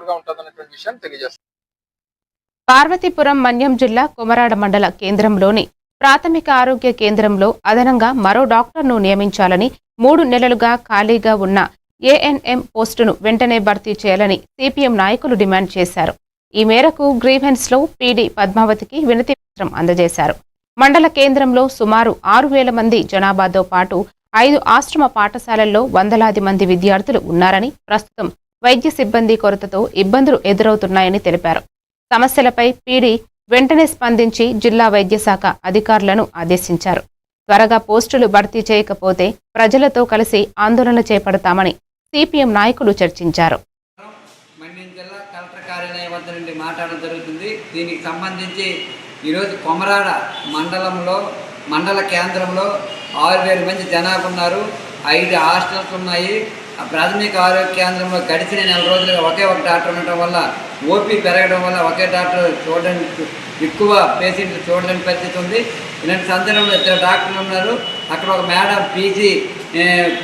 తోడుగా ఉంటుందన్నటువంటి విషయాన్ని తెలియజేస్తారు. పార్వతీపురం మన్యం జిల్లా కొమరాడ మండల కేంద్రంలోని ప్రాథమిక ఆరోగ్య కేంద్రంలో అదనంగా మరో డాక్టర్ను నియమించాలని 3 నెలలుగా ఖాళీగా ఉన్న ఏఎన్ఎం పోస్టును వెంటనే భర్తీ చేయాలని సిపిఎం నాయకులు డిమాండ్ చేశారు. ఈ మేరకు గ్రీవెన్స్లో పీడీ పద్మావతికి వినతి పత్రం అందజేశారు. మండల కేంద్రంలో సుమారు 6,000 మంది జనాభాతో పాటు 5 ఆశ్రమ పాఠశాలల్లో వందలాది మంది విద్యార్థులు ఉన్నారని, ప్రస్తుతం వైద్య సిబ్బంది కొరతతో ఇబ్బందులు ఎదురవుతున్నాయని తెలిపారు. సమస్యలపై పీడీ వెంటనే స్పందించి జిల్లా వైద్య శాఖ అధికారులను ఆదేశించారు. త్వరగా పోస్టులు భర్తీ చేయకపోతే ప్రజలతో కలిసి ఆందోళన చేపడతామని సిపిఎం నాయకులు చర్చించారు. మన్యం జిల్లా కలెక్టర్ కార్యాలయం వద్ద నుండి మాట్లాడడం జరుగుతుంది. దీనికి సంబంధించి ఈరోజు కొమరాడ మండల కేంద్రంలో 6,000 మంది జనాభా ఉన్నారు. 5 హాస్టల్స్ ఉన్నాయి. ఆ ప్రాథమిక ఆరోగ్య కేంద్రంలో గడిచిన 4 రోజులుగా ఒకే ఒక డాక్టర్ ఉండటం వల్ల ఓపీ పెరగడం వల్ల ఒకే డాక్టర్ చూడడానికి ఎక్కువ పేషెంట్లు చూడలేని పరిస్థితి ఉంది. ఇలాంటి సందర్భంలో 2 డాక్టర్లు ఉన్నారు. అక్కడ ఒక మేడం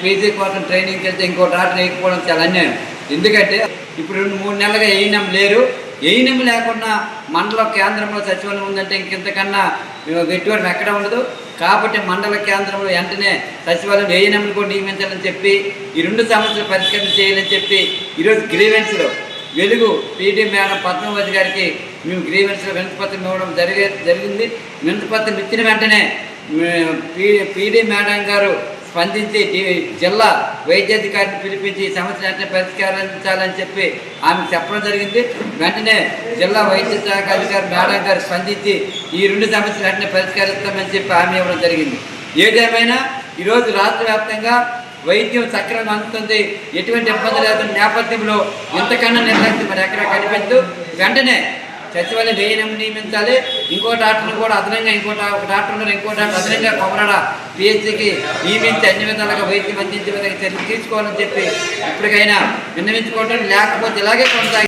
పీజీ కోసం ట్రైనింగ్కి వెళ్తే ఇంకో డాక్టర్ వేయకపోవడం చాలా అన్యాయం. ఎందుకంటే ఇప్పుడు 3 నెలలుగా ఏఎన్ఎం లేరు. ఏఎన్ఎం లేకుండా మండల కేంద్రంలో సచివాలయం ఉందంటే ఇంకెంతకన్నా వెట్టువరం ఎక్కడ ఉండదు. కాబట్టి మండల కేంద్రంలో వెంటనే సచివాలయం ఏఎన్ఎంలు కూడా నియమించాలని చెప్పి ఈ 2 సమస్యలు పరిష్కరణ చేయాలని చెప్పి ఈరోజు గ్రీవెన్స్లో వెలుగు పీడీ మేడం పద్మావతి గారికి మేము గ్రీవెన్స్లో వినతిపత్రం ఇవ్వడం జరిగింది. వినతిపత్రం ఇచ్చిన వెంటనే పీడీ మేడం గారు స్పందించి జిల్లా వైద్యాధికారిని పిలిపించి ఈ సమస్య వెంటనే పరిష్కరించాలని చెప్పి ఆమె చెప్పడం జరిగింది. వెంటనే జిల్లా వైద్య శాఖ అధికారి మేడం గారు స్పందించి ఈ 2 సమస్యలు వెంటనే పరిష్కరిస్తామని చెప్పి హామీ ఇవ్వడం జరిగింది. ఏదేమైనా ఈరోజు రాష్ట్ర వ్యాప్తంగా వైద్యం సక్రమంగా అందుతుంది. ఎటువంటి ఇబ్బంది లేదని నేపథ్యంలో ఇంతకన్నా నిర్లక్ష్యం మరి ఎక్కడ కనిపించదు. వెంటనే సచివాలయం ఏఎన్ఎం నియమించాలి. ఇంకో డాక్టర్ని కూడా అదనంగా ఒక డాక్టర్ ఉన్నారు. ఇంకో డాక్టర్ అదనంగా కొమరాడ పిహెచ్సికి నియమించి అన్ని విధాలుగా వైద్యం అందించే విధంగా చర్యలు తీసుకోవాలని చెప్పి ఇప్పటికైనా విన్నవించుకోవడం, లేకపోతే ఇలాగే కొనసాగి